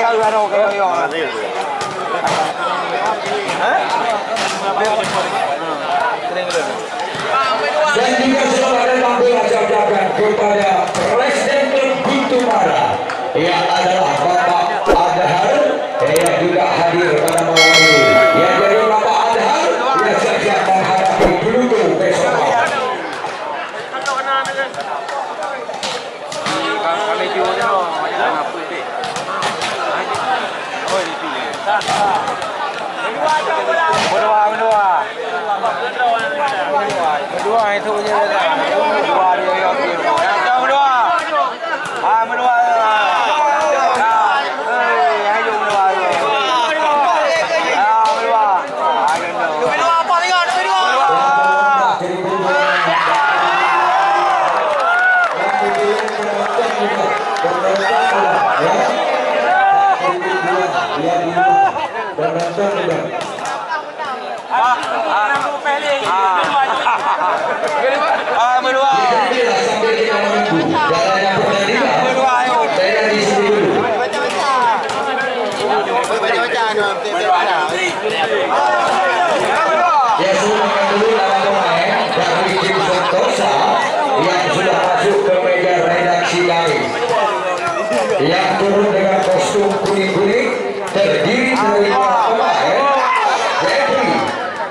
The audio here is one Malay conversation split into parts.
Dan juga selamat datang ucapkan kepada Presiden Klub Guntumara yang adalah Bapak Adhar yang juga hadir pada malam ini. Ya, jadi Bapak Adhar yang siap menghadapi Pluto besok. Kami jualnya apa ini? Oh ini pilih. Berdua itu punya berdua dia yang berdua. Berdua. Ya, sebelumnya dulu nama pemain dari tim Sentosa yang sudah masuk ke meja redaksi kami, yang turun dengan kostum kuning-kuning terdiri dari para pemain.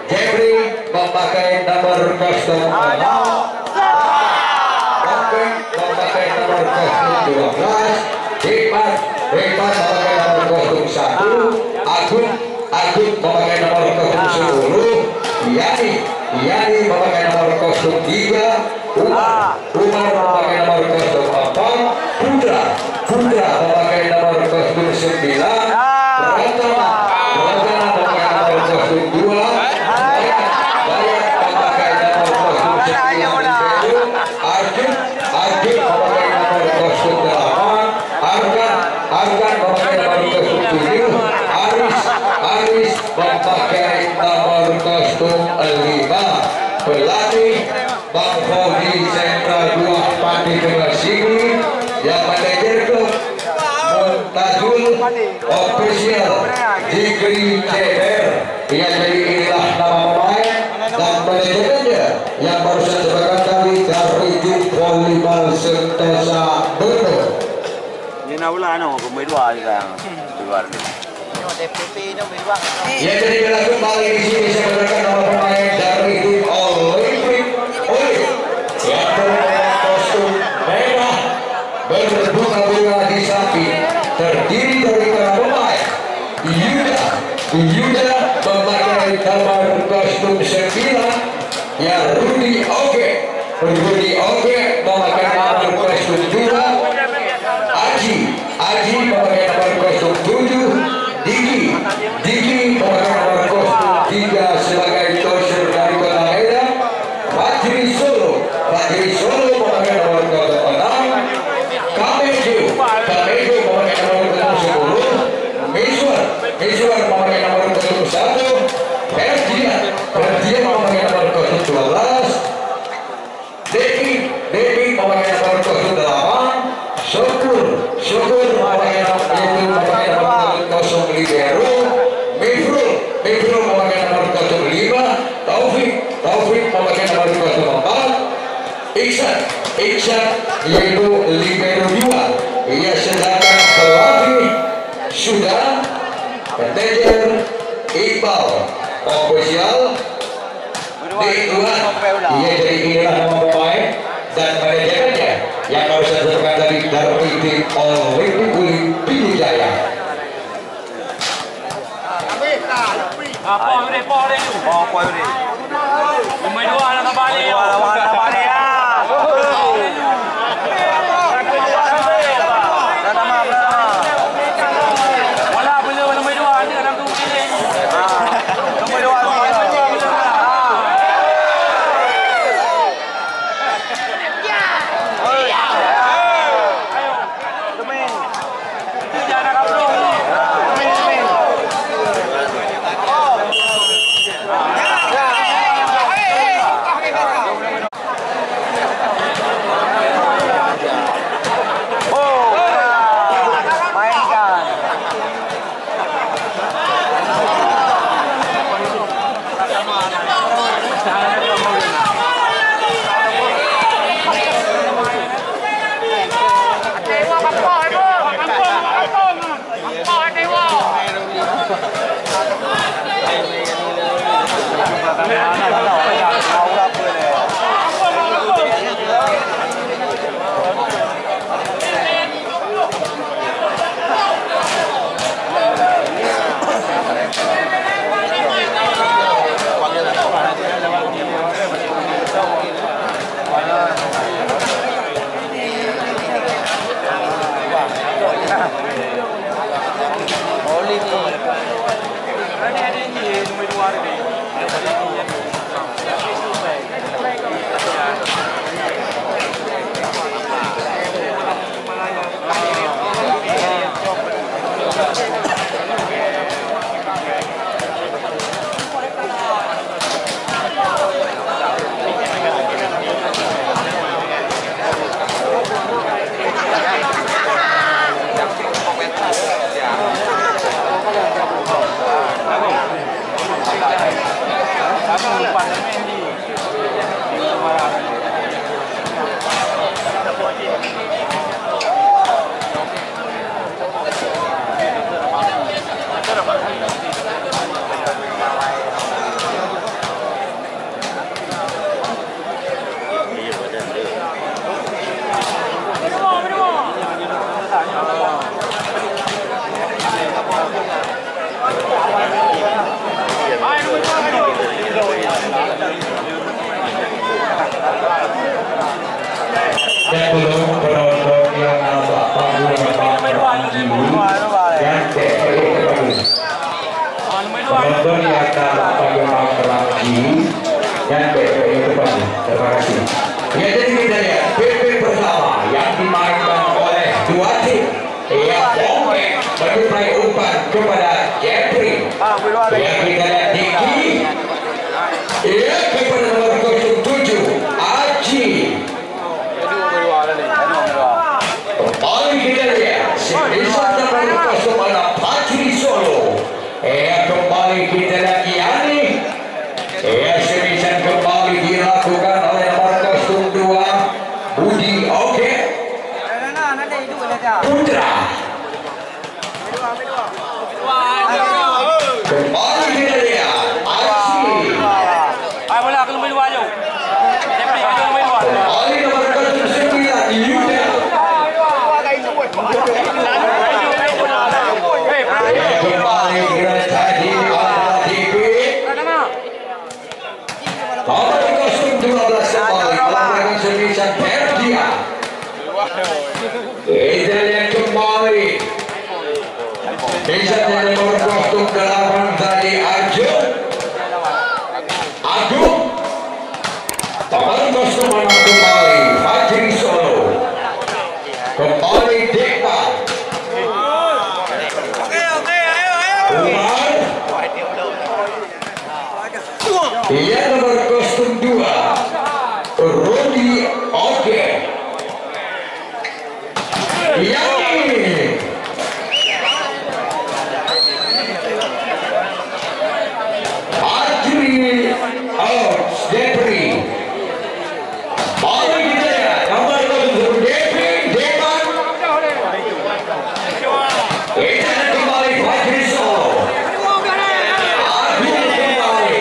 Jeffrey memakai nomor kostum 6, Oke memakai nomor kostum 12, Hikmat memakai nomor kostum 1, Agung memakai nomor kostum 10, Yani memakai nomor kostum 3, Umar memakai nomor kostum 4, Putra memakai nomor kostum 9, Rantana memakai nomor kostum 2, Bayat memakai nomor kostum 9, Arjun memakai nomor kostum 8, Argan memakai nomor kostum 7, Aris memakai nomor kostum 5, pelatih Bang Fodi Sentral 2 Pandi Kemasini, yang manajer klub Muntajul Official Jikri CR. Ya, jadi inilah nama pemain dan manajernya yang barusan sebutkan tadi dari tim volleyball Sentosa Bendo. Ini naula no, pemain dua sekarang luar ni. Ya, jadi bila kembali di sini saya berikan nama pemain dari tim Olimpik yang berpakaian kostum merah berbunga-bunga di samping, terdiri dari para pemain. Yuda memakai nomor kostum 9, ya Rudi Oge memakai nomor kostum 2, Aji memakai nomor kostum 7, Diki memakai nomor kostum 3 sebagai tosur dari Kota Medan. Fajri Solo memakai nomor kostum 6, Kamejo memakai nomor kostum 10, Mizwar memakai nomor kostum 1, Ferdian memakai nomor kostum 12, Devi memakai nomor kostum 8, Syukur memakai nomor kostum libero, Mifrul memakai nomor kostum 5, Taufik memakai nomor kostum 4, Iksan yaitu libero 2. Ia sedangkan pelatih sudah manajer Iqbal official D2. Ia jadi inilah nama pemain dan manajernya yang harus saya sebutkan tadi dari tim Olimpik Pidi Jaya. Apa ini? Pemain dua nak balik. Dan belum penonton yang nampak panggung dan penonton yang nampak panggung lagi dan PPI kembali. Terima kasih. Ya, jadi kita lihat PP pertama yang dimainkan oleh dua tim yang Bongke menyuplai umpan kepada Jeffrey. Yang kita lihat Diki. Ya, kepada nomor 07 Aji. Kembali kita lihat Simisan nomor 06 Fajri Solo. Kembali kita lihat Yani. Simisan kembali dilakukan oleh nomor 02 Budi Oke Putra. Kembali kita lihat Aji. Kembali nomor 09 Yuda. Kembali kita tadi pada TV. Nomor 12 kembali melakukan Simisan Ferdia. Kita lihat kembali Simisan nomor 08 tadi Agung. Nomor 06 kembali Fajri Solo. Kembali Depa. Umar. Dia nomor 02 Rudi Oke. Yani. Fajri Jeffrey. Mari kita lihat nomor 07 Depan. Kita kembali Fajri Solo. Agung kembali.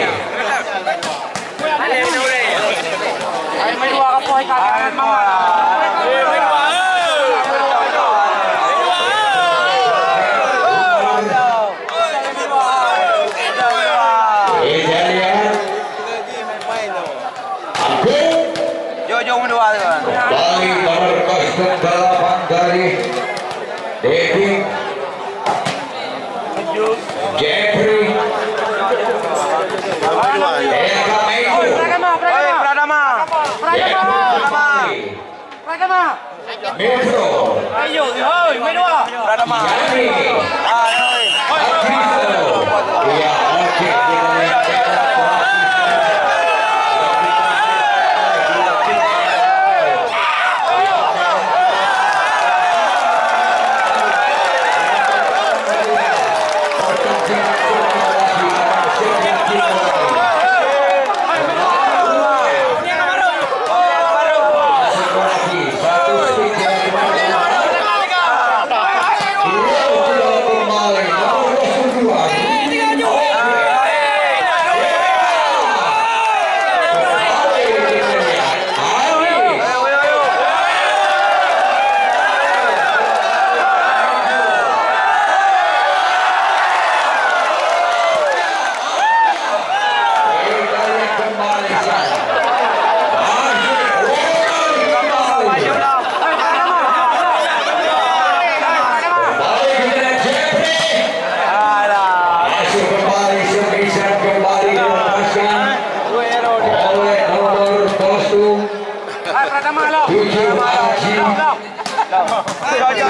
Kembali nomor 08 dari Devi Jeffrey Eka Mego Metro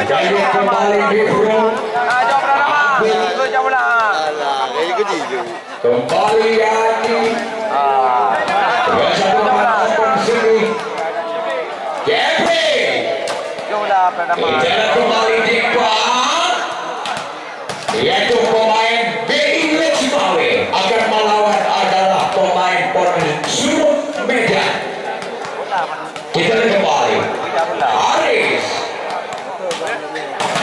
Jadi kembali di front. Kembali Yati. Biasa melakukan sini. Jeffrey. Jalan kembali di depan. Yaitu pemain BI Cimawe akan melawan adalah pemain Sumut Medan. Kita kembali. Haris.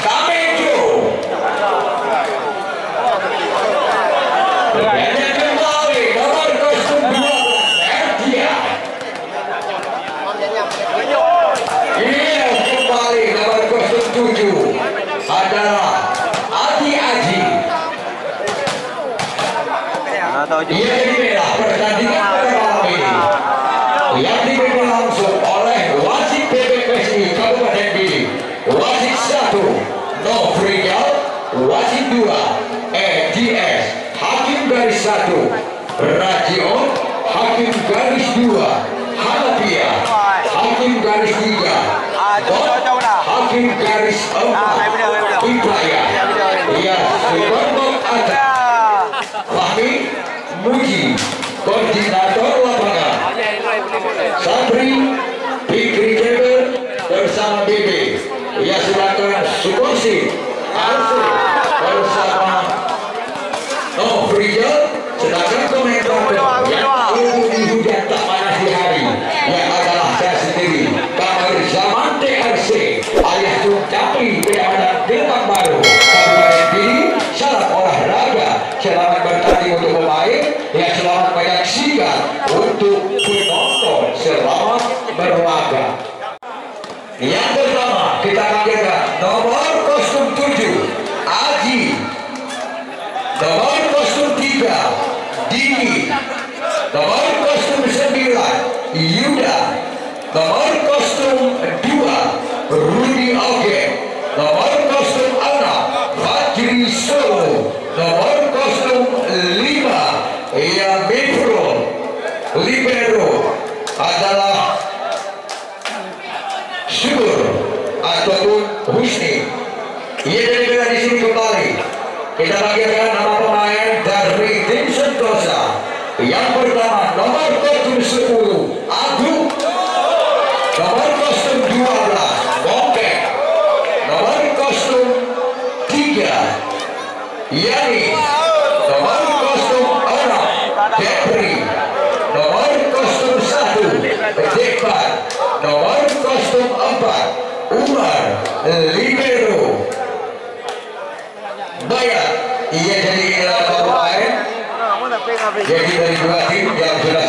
Kamejo. Dan kembali nomor kostum 12 Erdian. Iya kembali nomor kostum 7 adalah Adi Aji. Ia dibela pertandingan pada malam ini yang dipimpin langsung oleh wasit PBPSI Kabupaten Bili. Wasit 1 Novrial, wasit 2 EDS, hakim garis 1 Rajion, hakim garis 2 Hanapia, hakim garis 3 Don, hakim garis 4 Ibaya. Ia Subhanok Ada Fahmi Muji, koordinator lapangan Sabri Fikri Jebel bersama BB. Ia silakan Sukosi Arsu bersama Novrial. Sedangkan komentator yang di hujan tak panas di hari yang adalah saya sendiri, Kamar Zaman TRC alias Tung Capli Kecamatan Demak Baru Kabupaten Bili. Syarat olahraga, selamat bertanding untuk pemain, yang selamat menyaksikan untuk penonton, selamat berlaga. Yang pertama kita panggilkan nomor kostum 7 Aji, nomor kostum 3 Dini, nomor kostum 9 Yuda, nomor kostum 2 Rudi Oge, nomor kostum 6 Fajri Solo, nomor kostum 5 yang libero adalah Syukur ataupun Husni. Ia dibela di sini kembali. Kita panggilkan nama pemain dari tim Sentosa. Yang pertama nomor kostum 10 Agung, nomor kostum 12 Bongkek, nomor kostum 3 Yani, nomor kostum 6 Jeffrey, nomor kostum 1 Dekbar, nomor kostum 4 Umar libero. Bayar ia jadi pemain jadi dari dua tim yang sudah